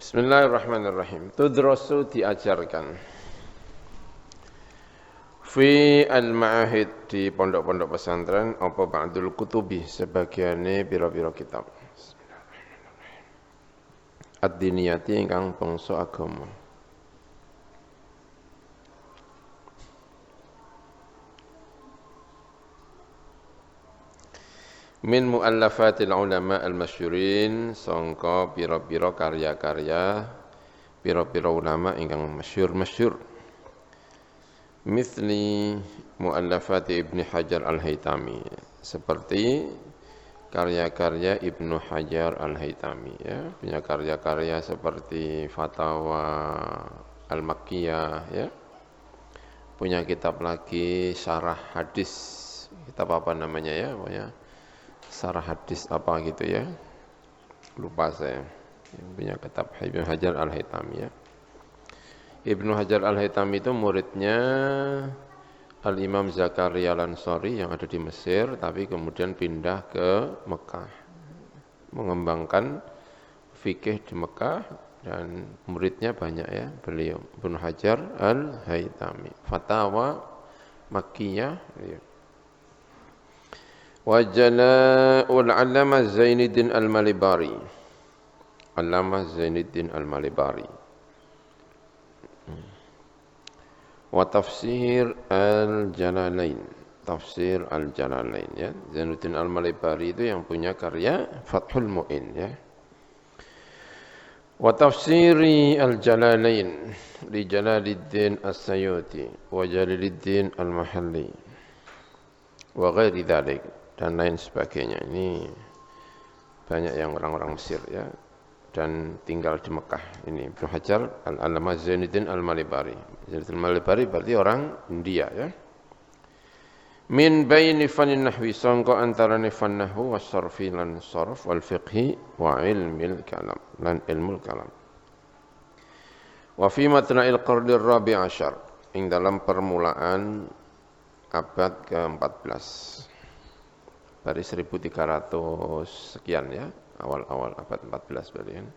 Bismillahirrahmanirrahim. Tudrasu diajarkan fi al-ma'ahid di pondok-pondok pesantren apa ba'dul kutubi sebagiane pira-pira kitab. Ad-diniyati ingkang bangsa agama. Min mu'allafatil ulama al-masyhurin sangka pira-pira karya-karya pira-pira ulama ingkang masyhur-masyhur. Mithli mu'allafati Ibnu Hajar al-Haytami, seperti karya-karya Ibnu Hajar al-Haytami, ya, punya karya-karya seperti Fatawa al-Makkiyah, ya. Punya kitab lagi syarah hadis, kitab apa namanya ya, pokoknya syarah hadis apa gitu ya, lupa saya. Punya kitab Ibnu Hajar al-Haytami, ya. Ibnu Hajar al-Haytami itu muridnya Al-Imam Zakaria al-Ansari yang ada di Mesir, tapi kemudian pindah ke Mekah, mengembangkan fikih di Mekah, dan muridnya banyak ya beliau, Ibnu Hajar al-Haytami. Fatawa Makkiyah, ya. Wa jala'ul 'allamah Zainuddin al-Malibari. Allamah Zainuddin al-Malibari. Wa tafsir al-Jalalain. Tafsir al-Jalalain, ya. Zainuddin al-Malibari itu yang punya karya Fathul Mu'in, ya. Wa tafsiri al-Jalalain li Jalaluddin as-Sayuti wa Jalaluddin al-Mahalli wa ghairi dzalik, dan lain sebagainya. Ini banyak yang orang-orang Mesir, ya, dan tinggal di Mekah. Ini Ibnu Hajar al-Allamah Zainuddin al-Malibari. Zainuddin al-Malibari berarti orang India, ya. Min baini fannin nahwi, sangka antarane fan nahwu was sarfi lan sarf wal fiqhi wa ilmil kalam lan ilmul kalam. Wa fi matna'il qarnir rabi' asyar, ing dalam permulaan abad ke-14. Dari 1300 sekian, ya, awal-awal abad 14 berarti kan.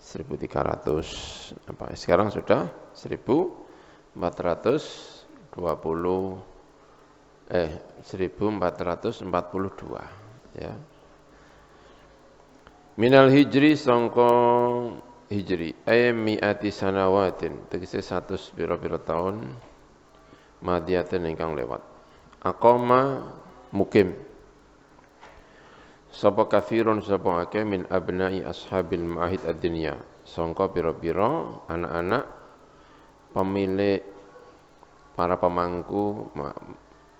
1300 apa? Sekarang sudah 1442, ya. Minal hijri sangka hijri mi'ati sanawatin, tegese 100 pira-pira tahun, madiyatin ingkang lewat. Aqama mukim sapa kafirun sapa akeh min abna'i ashabil ma'ahid ad-dunya, sangka pira-pira anak-anak pemilik para pemangku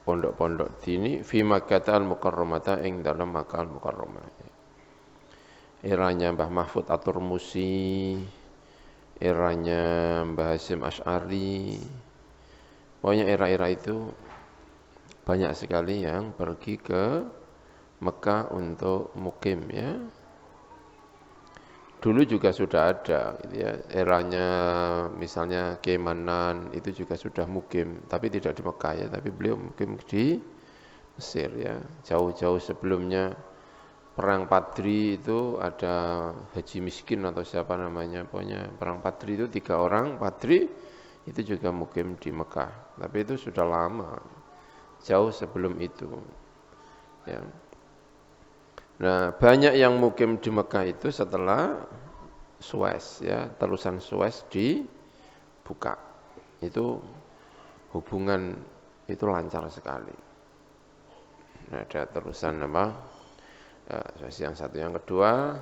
pondok-pondok dini fi Makkah al-Mukarramah, ing dalam Makkah al-Mukarramah. Eranya Mbah Mahfud At-Turmusi, eranya Mbah Hasyim Asy'ari. Pokoknya era-era itu banyak sekali yang pergi ke Mekah untuk mukim, ya. Dulu juga sudah ada, gitu ya. Eranya misalnya Kiai Manan itu juga sudah mukim, tapi tidak di Mekah, ya, tapi beliau mukim di Mesir, ya. Jauh-jauh sebelumnya Perang Padri itu ada Haji Miskin atau siapa namanya, pokoknya Perang Padri itu 3 orang Padri itu juga mukim di Mekah, tapi itu sudah lama, jauh sebelum itu, ya. Nah, banyak yang mukim di Mekah itu setelah Suez, ya, terusan Suez dibuka, itu hubungan itu lancar sekali. Nah, ada terusan apa? Yang satu, yang kedua,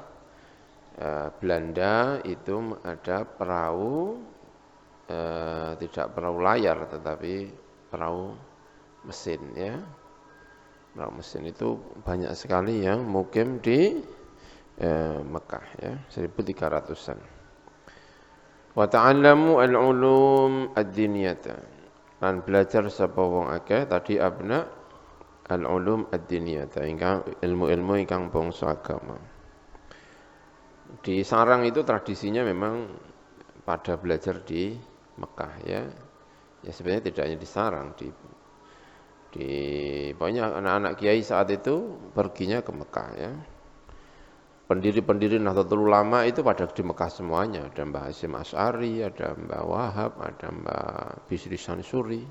Belanda itu ada perahu, tidak perahu layar tetapi perahu mesin, ya. Perahu mesin itu banyak sekali yang mukim di Mekah, ya, 1300-an. Wa ta'allamu al-ulum ad-diniyata, lan belajar sapa wong akeh tadi abna al-ulum ad-diniyata, ingkang ilmu-ilmu ingkang bangsa agama. Di sarang itu tradisinya memang pada belajar di Mekah, ya. Ya sebenarnya tidak hanya di sarang, di banyak anak-anak kiai saat itu perginya ke Mekah, ya. pendiri-pendiri Nahdlatul Ulama itu pada di Mekah semuanya. Ada Mbah Hasyim Asy'ari, ada Mbah Wahab, ada Mbah Bisri Sansuri.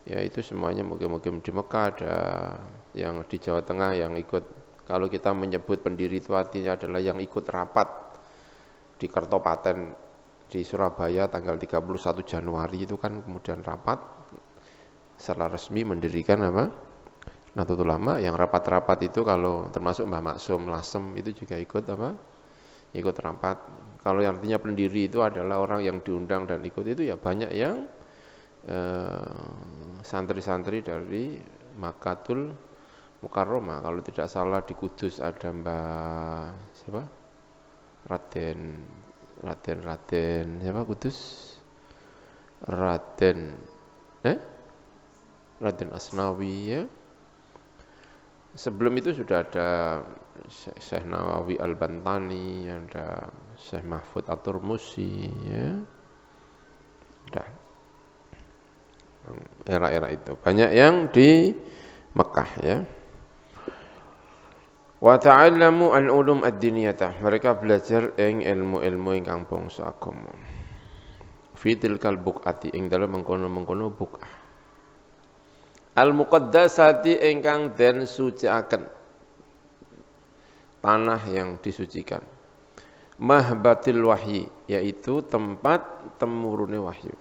Ya itu semuanya mungkin-mungkin di Mekah, ada yang di Jawa Tengah yang ikut. Kalau kita menyebut pendiri itu artinya adalah yang ikut rapat di Kertopaten di Surabaya tanggal 31 Januari itu kan kemudian rapat secara resmi mendirikan apa? Nahdlatul Ulama. Yang rapat-rapat itu kalau termasuk Mbah Maksum Lasem itu juga ikut apa? Ikut rapat. Kalau yang artinya pendiri itu adalah orang yang diundang dan ikut itu ya banyak yang santri-santri dari Makkatul Mukarramah. Kalau tidak salah di Kudus ada Mbah siapa? Raden siapa Kudus? Raden Asnawi ya. Sebelum itu sudah ada Syekh Nawawi Al-Bantani, ada Syekh Mahfud At-Turmusi ya. Sudah. Era-era itu banyak yang di Mekah ya. Wa ta'allamu al-ulum ad-diniyah. Mereka belajar ing ilmu-ilmu ingkang bangsa agama. Fi tilkal buqati ing dalem mengkono-mengkono buqah. Al-muqaddasati ingkang den suciaken. Tanah yang disucikan. Mahbatil wahyi yaitu tempat temurune wahyu.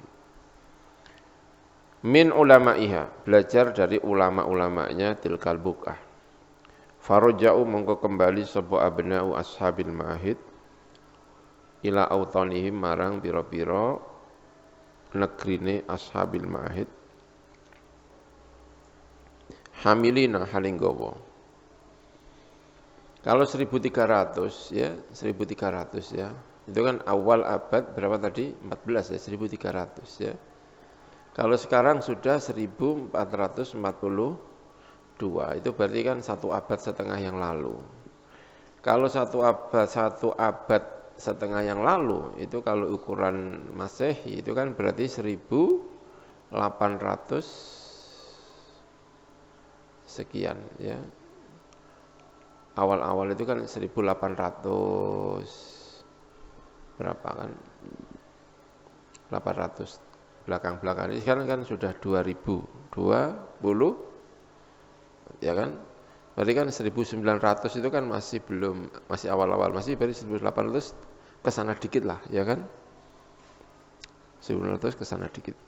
Min ulama'iha, belajar dari ulama-ulamanya tilkal buqah. Faraja'u mongko kembali sapa abna'u ashabil ma'ahid ila autanihim marang pira-pira negrine ashabil ma'ahid hamilina halinggawa. Kalau 1300 ya, 1300 ya. Itu kan awal abad berapa tadi? 14 ya, 1300 ya. Kalau sekarang sudah 1442, itu berarti kan 1,5 abad yang lalu. Kalau 1,5 abad yang lalu, itu kalau ukuran Masehi itu kan berarti 1800 sekian ya. Awal-awal itu kan 1800 berapa kan? 800 belakang-belakang ini sekarang kan sudah 2020 ya kan? Berarti kan 1900 itu kan masih awal-awal, masih dari 1800 ke sana dikit lah ya kan? 1900 ke sana dikit.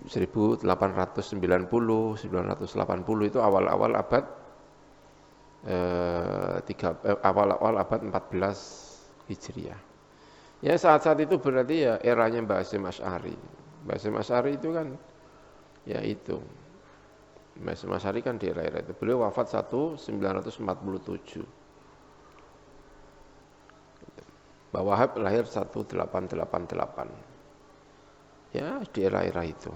1890, 1980 itu awal-awal abad awal-awal abad 14 Hijriah. Ya saat-saat itu berarti ya eranya Mbah Hasyim Asy'ari. Mbah Hasyim Asy'ari itu kan ya itu. Mbah Hasyim Asy'ari kan di era-era itu. Beliau wafat 1947. Mbah Wahab lahir 1888. Ya di era-era itu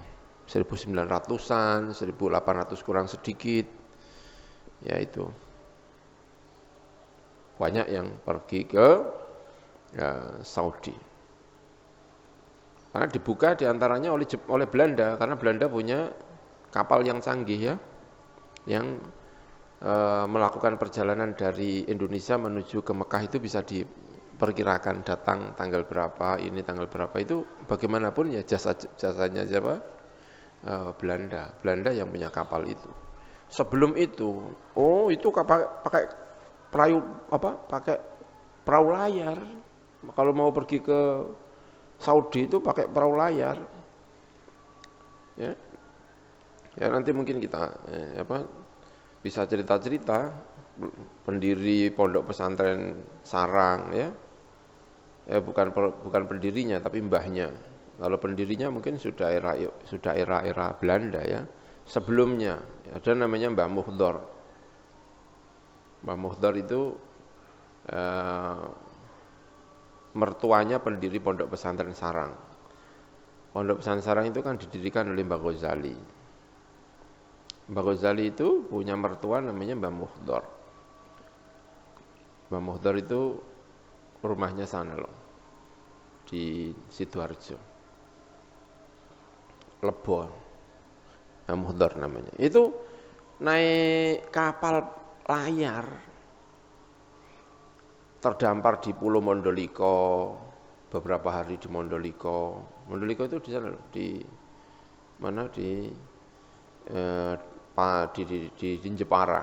1900-an, 1800 kurang sedikit ya itu banyak yang pergi ke Saudi karena dibuka diantaranya oleh Belanda karena Belanda punya kapal yang canggih ya yang melakukan perjalanan dari Indonesia menuju ke Mekah itu bisa diperkirakan datang tanggal berapa, ini tanggal berapa itu bagaimanapun ya jasanya siapa? Belanda yang punya kapal itu. Sebelum itu, itu pakai perahu layar. Kalau mau pergi ke Saudi itu pakai perahu layar. Ya. Ya nanti mungkin kita bisa cerita-cerita pendiri pondok pesantren Sarang ya. Bukan pendirinya tapi mbahnya. Kalau pendirinya mungkin sudah era Belanda ya. Sebelumnya ada namanya Mbah Muhdor. Mbah Muhdor itu mertuanya pendiri pondok pesantren Sarang. Pondok pesantren Sarang itu kan didirikan oleh Mbah Ghazali. Mbah Ghazali itu punya mertua namanya Mbah Muhdor. Mbah Muhdor itu rumahnya sana loh, di Sidoarjo, Lebo, Mbah Muhdor namanya. Itu naik kapal layar terdampar di Pulau Mondoliko, beberapa hari di Mondoliko. Mondoliko itu di sana, di mana di Jepara,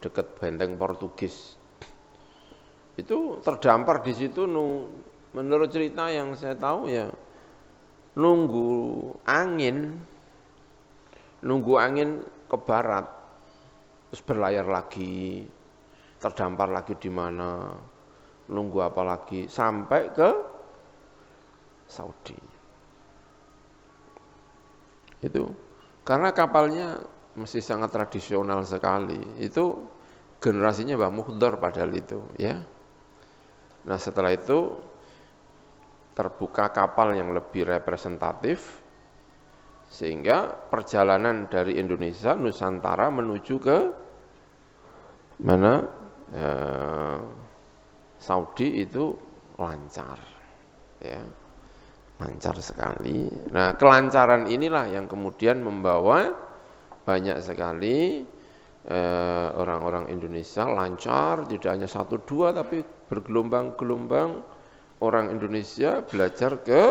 dekat benteng Portugis. Itu terdampar di situ, menurut cerita yang saya tahu ya, nunggu angin ke barat, terus berlayar lagi, terdampar lagi di mana, nunggu apa lagi, sampai ke Saudi. Itu karena kapalnya masih sangat tradisional sekali. Itu generasinya Mbah Mukhdar padahal itu, ya. Nah, setelah itu terbuka kapal yang lebih representatif sehingga perjalanan dari Indonesia Nusantara menuju ke mana Saudi itu lancar, ya, lancar sekali. Nah, kelancaran inilah yang kemudian membawa banyak sekali orang-orang Indonesia lancar, tidak hanya 1-2 tapi bergelombang-gelombang orang Indonesia belajar ke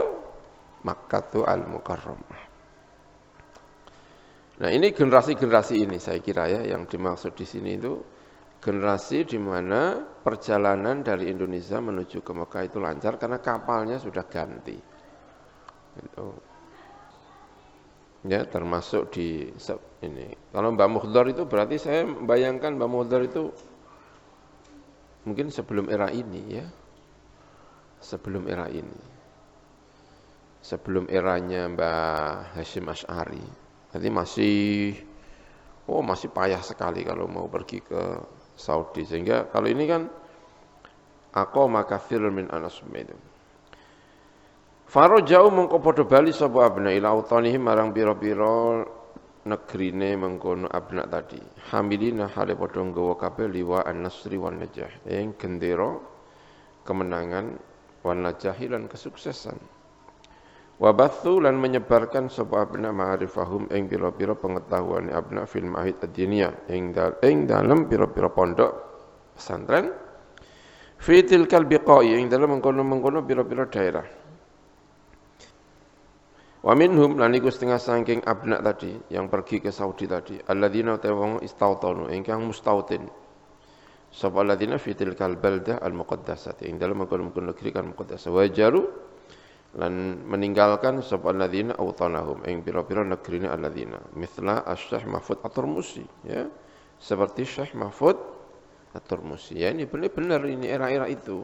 Makkah Al-Mukarramah. Nah, ini generasi-generasi ini saya kira ya yang dimaksud di sini itu generasi di mana perjalanan dari Indonesia menuju ke Mekah itu lancar karena kapalnya sudah ganti. Gitu. Ya, termasuk di ini. Kalau Mbah Mukhdar itu berarti saya membayangkan Mbah Mukhdar itu mungkin sebelum era ini ya. Sebelum era ini. Sebelum eranya Mbah Hasyim Asy'ari. Jadi masih payah sekali kalau mau pergi ke Saudi. Sehingga kalau ini kan aqama katsirun min anasmi itu. Faro jauh mengko padha bali sapa abna ila utanihi marang pira-pira negrine mengkono abna tadi. Hamilina hale padha nggawa kabeh liwa an-nasri wan najah. Ing gendera kemenangan wan najahi lan kesuksesan. Wabathu lan menyebarkan sapa abna ma'rifahum ing pira-pira pengetahuan abna fil mahid ad-diniyah ing dalem pira-pira pondok pesantren fi tilkal biqai ing dalem mengkono-mengkono pira-pira daerah. Wa minhum lan iku setengah saking abna tadi yang pergi ke Saudi tadi alladzina tawang istautanu ingkang mustautin sapa alladzina fi tilkal baldah al-muqaddasah ing dalem mengkono-mengkono negeri kan muqaddasah wajaru lan meninggalkan sapa alladzina autanahum ing pira-pira negrine alladzina mithla Asy-Syaikh Mahfud At-Turmusi ya seperti Syekh Mahfud At-Turmusi ya ini benar ini era-era itu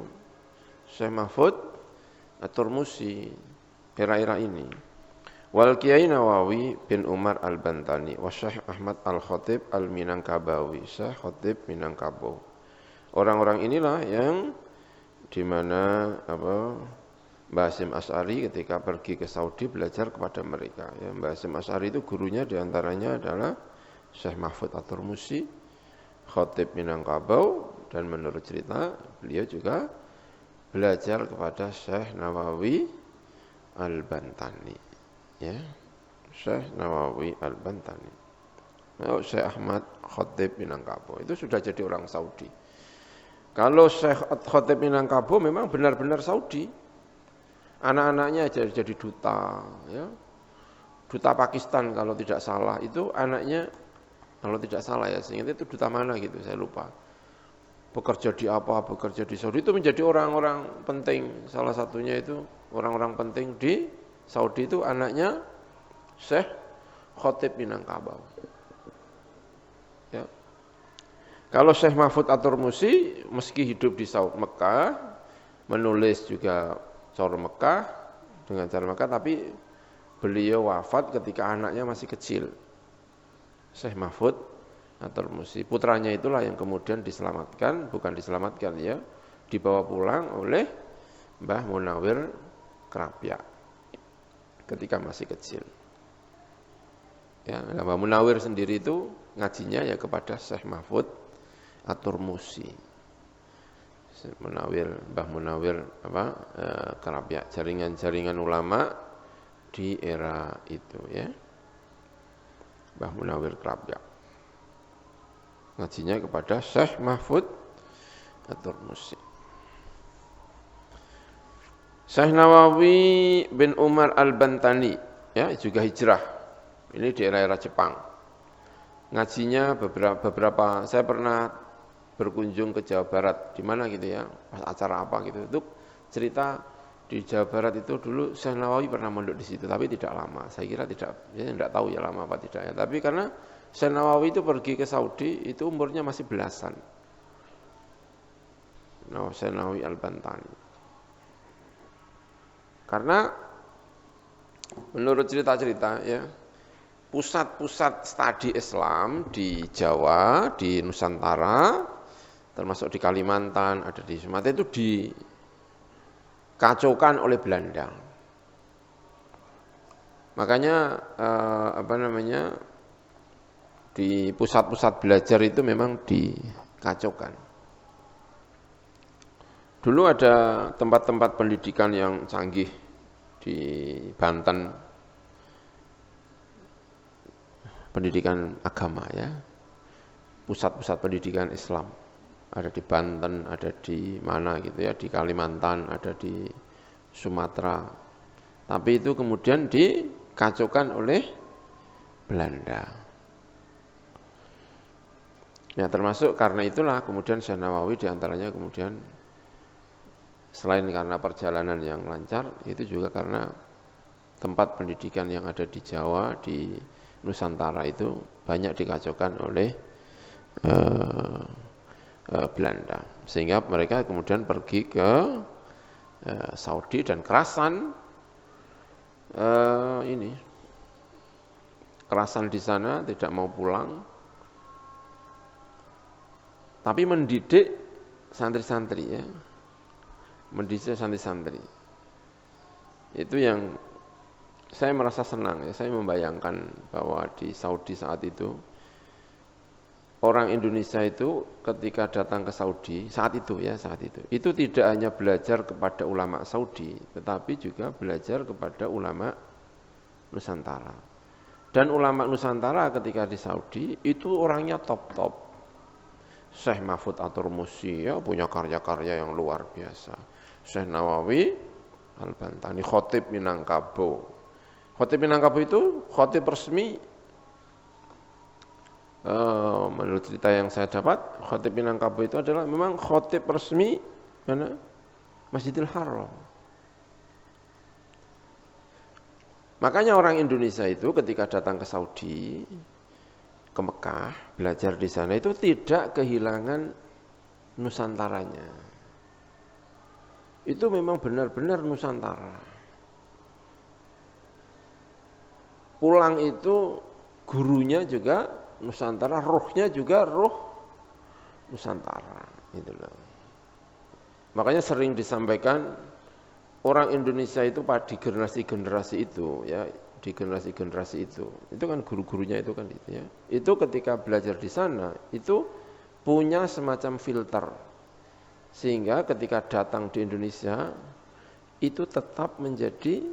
Syekh Mahfud At-Turmusi era-era ini wal Kiai Nawawi bin Umar Al-Bantani wa Syekh Ahmad Al-Khatib Al-Minangkabawi Syekh Khatib Minangkabau orang-orang inilah yang di mana Mbah Hasyim Asy'ari ketika pergi ke Saudi belajar kepada mereka. Ya, Mbah Hasyim Asy'ari itu gurunya diantaranya adalah Syekh Mahfud At-Turmusi, Khatib Minangkabau, dan menurut cerita beliau juga belajar kepada Syekh Nawawi Al-Bantani. Ya, Syekh Nawawi Al-Bantani. Nah, Syekh Ahmad Khatib Minangkabau itu sudah jadi orang Saudi. Kalau Syekh Khatib Minangkabau memang benar-benar Saudi. Anak-anaknya jadi duta, ya. Duta Pakistan kalau tidak salah, itu anaknya kalau tidak salah ya, sehingga itu duta mana gitu, saya lupa. Bekerja di apa, bekerja di Saudi, itu menjadi orang-orang penting. Salah satunya itu orang-orang penting di Saudi itu anaknya Syekh Khatib Minangkabau. Ya. Kalau Syekh Mahfud At-Turmusi meski hidup di Saudi Mekah, menulis juga cara Mekah dengan cara Mekah, tapi beliau wafat ketika anaknya masih kecil. Syekh Mahfud At-Turmusi, putranya itulah yang kemudian diselamatkan, bukan diselamatkan ya, dibawa pulang oleh Mbah Munawir Krapyak ketika masih kecil. Ya, Mbah Munawir sendiri itu ngajinya ya kepada Syekh Mahfud At-Turmusi. Mbah Munawir Krapyak, jaringan-jaringan ulama di era itu ya. Mbah Munawir Krapyak ngajinya kepada Syekh Mahfud At-Turmusi. Syekh Nawawi bin Umar Al-Bantani, ya juga hijrah. Ini di era Jepang. Ngajinya beberapa saya pernah berkunjung ke Jawa Barat, di mana gitu ya, pas acara apa gitu. Itu cerita di Jawa Barat itu dulu Syekh Nawawi pernah mondok di situ, tapi tidak lama. Saya kira tidak, ya tidak tahu ya lama apa tidak ya. Tapi karena Syekh Nawawi itu pergi ke Saudi, itu umurnya masih belasan. Nah, Syekh Nawawi Al-Bantani. Karena menurut cerita-cerita ya, pusat-pusat studi Islam di Jawa, di Nusantara, termasuk di Kalimantan, ada di Sumatera itu dikacaukan oleh Belanda. Makanya di pusat-pusat belajar itu memang dikacaukan. Dulu ada tempat-tempat pendidikan yang canggih di Banten, pendidikan agama ya, pusat-pusat pendidikan Islam. Ada di Banten, ada di mana gitu ya, di Kalimantan, ada di Sumatera. Tapi itu kemudian dikacaukan oleh Belanda. Ya termasuk karena itulah kemudian Syekh Nawawi diantaranya kemudian selain karena perjalanan yang lancar, itu juga karena tempat pendidikan yang ada di Jawa, di Nusantara itu banyak dikacaukan oleh Belanda. Sehingga mereka kemudian pergi ke Saudi dan kerasan kerasan di sana tidak mau pulang, tapi mendidik santri-santri ya. Mendidik santri-santri. Itu yang saya merasa senang ya, saya membayangkan bahwa di Saudi saat itu orang Indonesia itu ketika datang ke Saudi saat itu itu tidak hanya belajar kepada ulama Saudi, tetapi juga belajar kepada ulama Nusantara. Dan ulama Nusantara ketika di Saudi itu orangnya top-top. Syekh Mahfud At-Turmusi ya punya karya-karya yang luar biasa. Syekh Nawawi Al-Bantani, Khatib Minangkabau. Khatib Minangkabau itu khatib resmi, menurut cerita yang saya dapat, Khatib Minangkabau itu adalah memang khatib resmi mana? Masjidil Haram. Makanya orang Indonesia itu ketika datang ke Saudi, ke Mekah, belajar di sana itu tidak kehilangan Nusantaranya. Itu memang benar-benar Nusantara. Pulang itu gurunya juga Nusantara, rohnya juga roh Nusantara. Gitu loh. Makanya sering disampaikan orang Indonesia itu di generasi-generasi itu, ya, di generasi-generasi itu kan guru-gurunya itu kan itu ya. Itu ketika belajar di sana itu punya semacam filter. Sehingga ketika datang di Indonesia itu tetap menjadi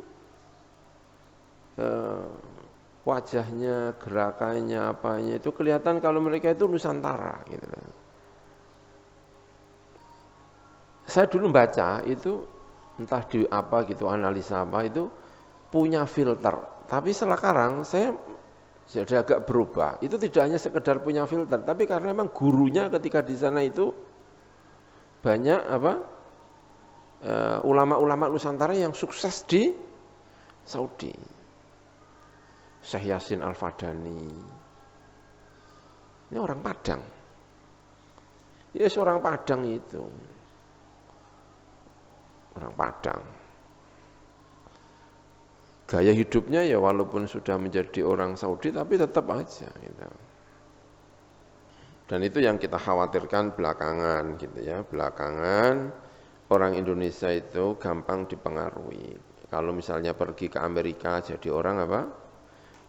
wajahnya, gerakannya, apanya itu kelihatan kalau mereka itu Nusantara gitu. Saya dulu baca itu entah di apa gitu, analisa apa itu punya filter. Tapi sekarang saya jadi agak berubah. Itu tidak hanya sekedar punya filter, tapi karena memang gurunya ketika di sana itu banyak ulama-ulama Nusantara yang sukses di Saudi. Syekh Yasin Al-Fadani. Ini orang Padang. Ya seorang Padang itu. Orang Padang. Gaya hidupnya ya walaupun sudah menjadi orang Saudi tapi tetap aja gitu. Dan itu yang kita khawatirkan belakangan gitu ya. Belakangan orang Indonesia itu gampang dipengaruhi. Kalau misalnya pergi ke Amerika jadi orang apa?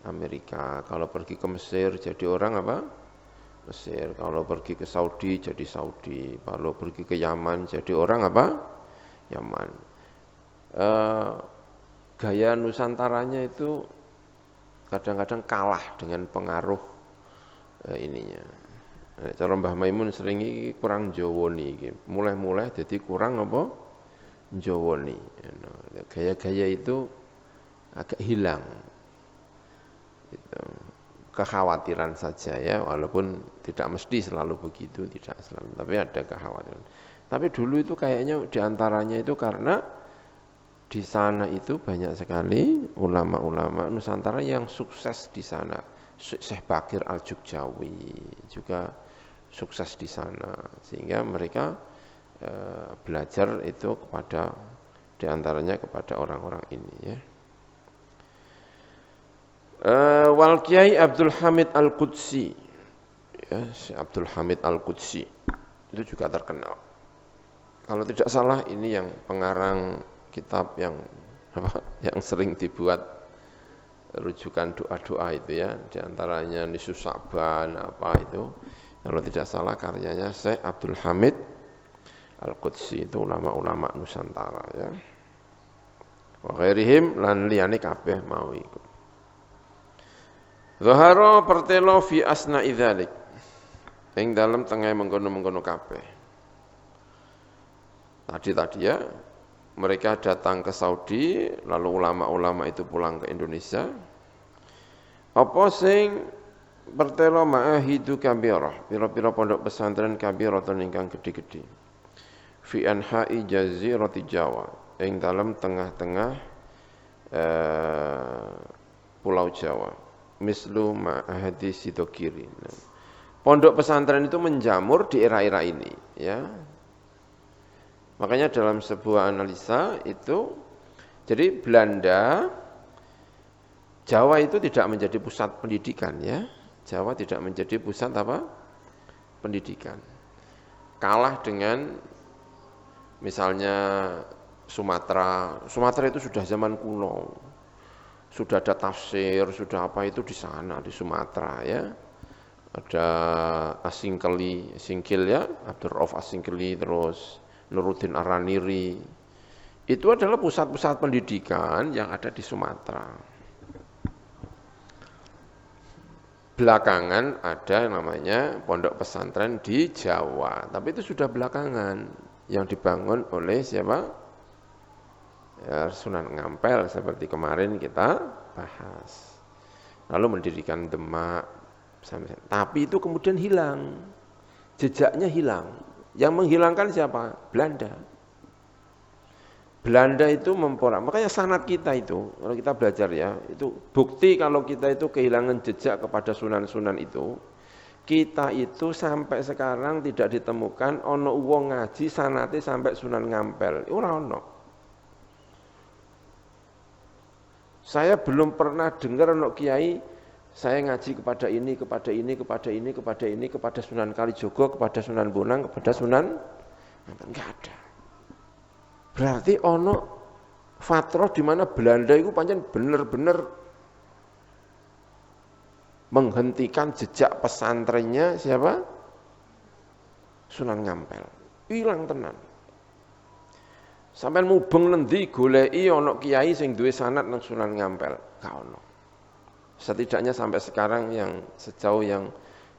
Amerika. Kalau pergi ke Mesir jadi orang apa? Mesir. Kalau pergi ke Saudi jadi Saudi. Kalau pergi ke Yaman jadi orang apa? Yaman. Gaya Nusantaranya itu kadang-kadang kalah dengan pengaruh ininya. Cara Mbah Maimun sering iki kurang Jawa niki. Mulai-mulai jadi kurang apa? njowoni. Gaya-gaya itu agak hilang. Gitu. Kekhawatiran saja ya, walaupun tidak mesti selalu begitu, tidak selalu, tapi ada kekhawatiran. Tapi dulu itu kayaknya diantaranya itu karena di sana itu banyak sekali ulama-ulama Nusantara yang sukses di sana. Syekh Bakir Al-Jukjawi juga sukses di sana, sehingga mereka belajar itu kepada diantaranya kepada orang-orang ini ya. Wal Kiai Abdul Hamid Al-Qudsi, ya, Abdul Hamid Al-Qudsi itu juga terkenal. Kalau tidak salah ini yang pengarang kitab yang yang sering dibuat rujukan doa-doa itu ya, diantaranya Nisus Sa'ban apa itu. Kalau tidak salah karyanya Syekh Abdul Hamid Al-Qudsi, itu ulama-ulama Nusantara ya. Wa ghairihim lan liyane kabeh mau iku. Zahara pertelo fi asna idzalik. Ing dalam tengah mengkono-mengkono kabeh. Tadi ya, mereka datang ke Saudi, lalu ulama-ulama itu pulang ke Indonesia. Apa sing pertelo ma'ahidu kabirah, pira-pira pondok pesantren kabirah ingkang gede-gede. Fi anha'i jazirati Jawa, ing dalam tengah-tengah Pulau Jawa. Mislu ma'ahadi Sidokiri. Pondok pesantren itu menjamur di era-era ini ya. Makanya dalam sebuah analisa itu, jadi Belanda, Jawa itu tidak menjadi pusat pendidikan ya. Jawa tidak menjadi pusat apa? Pendidikan. Kalah dengan misalnya Sumatera. Sumatera itu sudah zaman kuno. Sudah ada tafsir, sudah apa itu di sana, di Sumatera ya. Ada Singkil ya, Abdur Rauf Asingkili, terus Nuruddin Araniri. Itu adalah pusat-pusat pendidikan yang ada di Sumatera. Belakangan ada yang namanya pondok pesantren di Jawa, tapi itu sudah belakangan yang dibangun oleh siapa? Ya, Sunan Ngampel seperti kemarin kita bahas. Lalu mendirikan Demak, tapi itu kemudian hilang, jejaknya hilang. Yang menghilangkan siapa? Belanda. Belanda itu memporak, makanya sanad kita itu, kalau kita belajar ya, itu bukti kalau kita itu kehilangan jejak kepada sunan-sunan itu, kita itu sampai sekarang tidak ditemukan ono wong ngaji sanate sampai Sunan Ngampel, ora ono. Saya belum pernah dengar ono kiai saya ngaji kepada ini, kepada ini, kepada ini, kepada ini, kepada Sunan Kalijogo, kepada Sunan Bonang, kepada Sunan, enggak ada. Berarti ono fatrah di mana Belanda itu pancen bener-bener menghentikan jejak pesantrennya siapa? Sunan Ngampel. Hilang tenan. Sampai mubeng nendi goleki ana kiai sing duwe sanad nang Sunan Ngampel, gak ono. Setidaknya sampai sekarang yang sejauh yang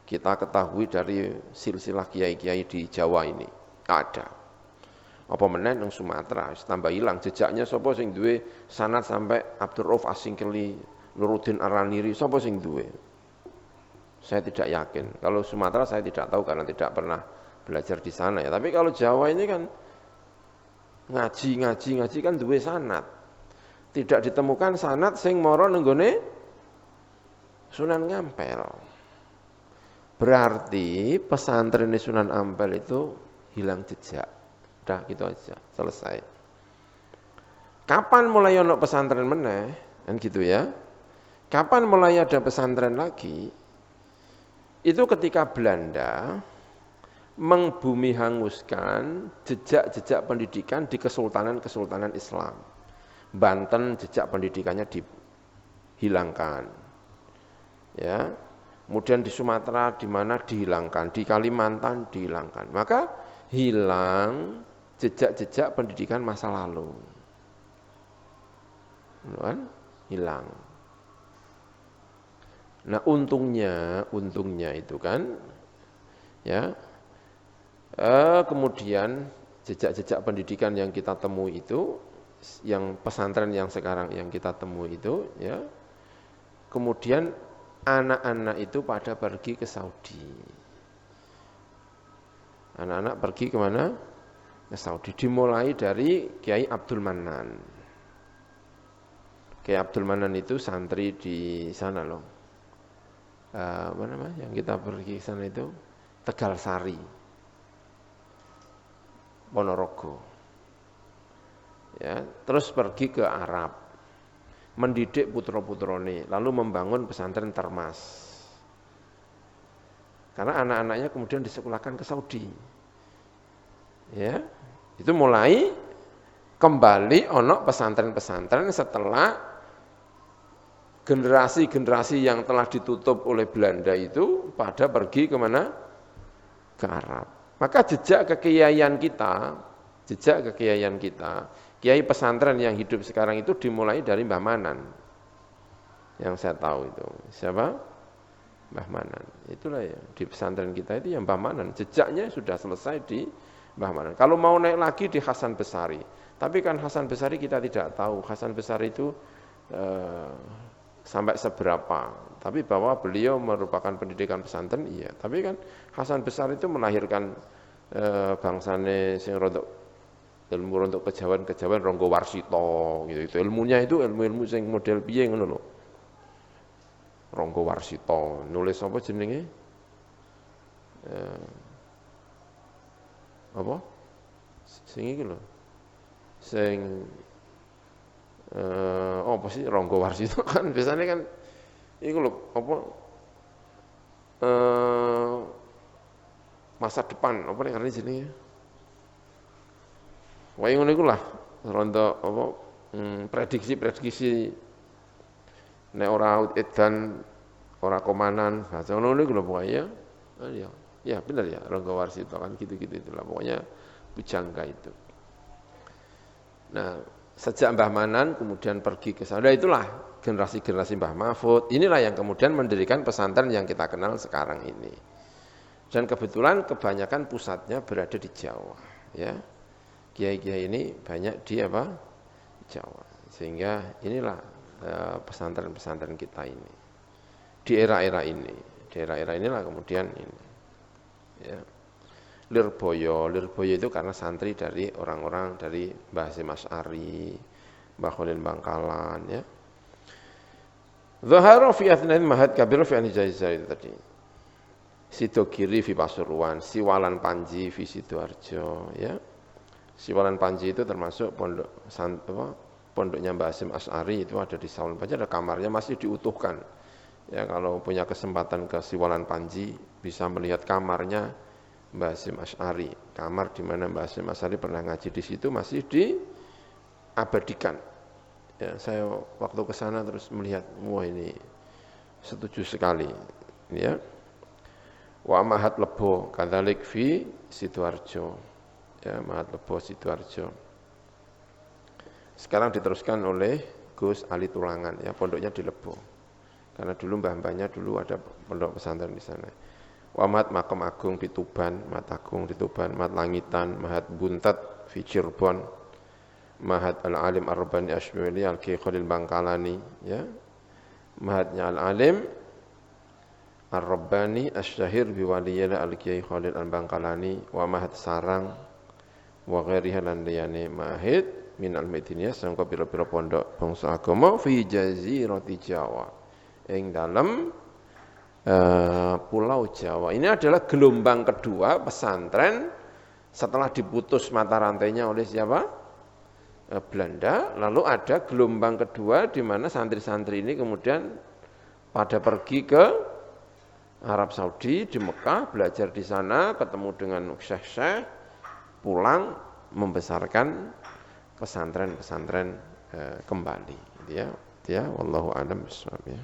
kita ketahui dari silsilah kiai-kiai di Jawa ini ada. Apa meneh nang Sumatera tambah hilang jejaknya sapa sing duwe sanad sampai Abdur Rauf Asingkili, Nuruddin Araniri, sapa sing duwe? Saya tidak yakin. Kalau Sumatera saya tidak tahu karena tidak pernah belajar di sana ya. Tapi kalau Jawa ini kan ngaji kan duwe sanad. Tidak ditemukan sanad sing mara nenggone Sunan Ngampel. Berarti pesantren Sunan Ampel itu hilang jejak. Udah gitu aja, selesai. Kapan mulai ono pesantren meneh? Kan gitu ya. Kapan mulai ada pesantren lagi? Itu ketika Belanda mengbumi hanguskan jejak-jejak pendidikan di kesultanan-kesultanan Islam. Banten jejak pendidikannya dihilangkan. Ya. Kemudian di Sumatera di mana dihilangkan, di Kalimantan dihilangkan. Maka hilang jejak-jejak pendidikan masa lalu. Kan? Hilang. Nah, untungnya itu kan ya kemudian jejak-jejak pendidikan yang kita temui itu, yang pesantren yang sekarang yang kita temui itu, ya, kemudian anak-anak itu pada pergi ke Saudi. Anak-anak pergi kemana? Ke Saudi. Dimulai dari Kiai Abdul Manan. Kiai Abdul Manan itu santri di sana loh. Apa namanya? Yang kita pergi ke sana itu Tegal Sari, Ponorogo. Ya, terus pergi ke Arab, mendidik putra-putrane, lalu membangun pesantren Termas. Karena anak-anaknya kemudian disekolahkan ke Saudi. Ya, itu mulai kembali ono pesantren-pesantren setelah generasi-generasi yang telah ditutup oleh Belanda itu pada pergi kemana? Ke Arab. Maka jejak kekiaian kita, kiai pesantren yang hidup sekarang itu dimulai dari Mbah Manan. Yang saya tahu itu. Siapa? Mbah Manan. Itulah ya, di pesantren kita itu yang Mbah Manan. Jejaknya sudah selesai di Mbah Manan. Kalau mau naik lagi di Hasan Besari. Tapi kan Hasan Besari kita tidak tahu. Hasan Besari itu sampai seberapa. Tapi bahwa beliau merupakan pendidikan pesantren, iya. Tapi kan Hasan Besari itu melahirkan bangsane sing rodok ilmu untuk kejawen Ronggo Warsito gitu. Itu ilmunya itu ilmu-ilmu sing model piye ngono lho. Ronggo Warsito nulis apa jenenge? Apa? Sing iki lho. Sing apa sih Ronggo Warsito kan biasanya kan iku lho apa masa depan apa nek ngarani jenenge? Wae ngono iku lah rontok apa prediksi nek ora edan ora komanan bahasa ngono iku lho pokoke ya. Ya benar ya Ronggo Warsito kan gitu-gitu itulah pokoknya pujangga itu. Nah, sejak Mbah Manan kemudian pergi ke sana, itulah generasi-generasi Mbah Mahfud. Inilah yang kemudian mendirikan pesantren yang kita kenal sekarang ini. Dan kebetulan kebanyakan pusatnya berada di Jawa, ya. Kiai-kiai ini banyak di apa? Jawa. Sehingga inilah pesantren-pesantren kita ini. Di era-era inilah kemudian ini. Ya. Lirboyo itu karena santri dari orang-orang dari Mbah Hasyim Asy'ari, Mbah Khalil Bangkalan, ya. Zahara fi athnain mahad kabir fi Anijaizah itu tadi. Sidogiri fi Pasuruan, Siwalan Panji fi Sidoarjo, ya. Siwalan Panji itu termasuk pondoknya Mbah Hasyim Asy'ari itu ada di Siwalan Panji, ada kamarnya masih diutuhkan. Ya, kalau punya kesempatan ke Siwalan Panji bisa melihat kamarnya Mbah Hasyim Asy'ari, kamar di mana Mbah Hasyim Asy'ari pernah ngaji di situ masih diabadikan. Ya, saya waktu ke sana terus melihat, wah ini setuju sekali, ya. Wa Mahat Lebo kadzalik fi Sidoarjo. Ya, Mahat Lebo Sidoarjo. Sekarang diteruskan oleh Gus Ali Tulangan, ya, pondoknya di Lebo. Karena dulu mbah-mbahnya dulu ada pondok pesantren di sana. Wamat Makam Agung di Tuban, Mat Agung di Tuban, Mat Langitan, Mahat Buntat di Cirebon, Mahat Al-Alim Ar-Rabbani Asy'ari Al-Kiai Khalil Bangkalani, ya. Mahatnya Al-Alim Ar-Rabbani Asy-Syahir biwaliyina Al-Kiai Khalil Al-Bangkalani, wa Mahat Sarang wa ghairiha lan liyane mahid min al-Madiniyah sangka pira-pira pondok bangsa agama fi jazirati Jawa. Ing dalem Pulau Jawa. Ini adalah gelombang kedua pesantren setelah diputus mata rantainya oleh siapa? Belanda. Lalu ada gelombang kedua di mana santri-santri ini kemudian pada pergi ke Arab Saudi, di Mekah, belajar di sana, ketemu dengan syekh-syekh, pulang membesarkan pesantren-pesantren kembali. Ya, wallahu a'lam bishawab, ya.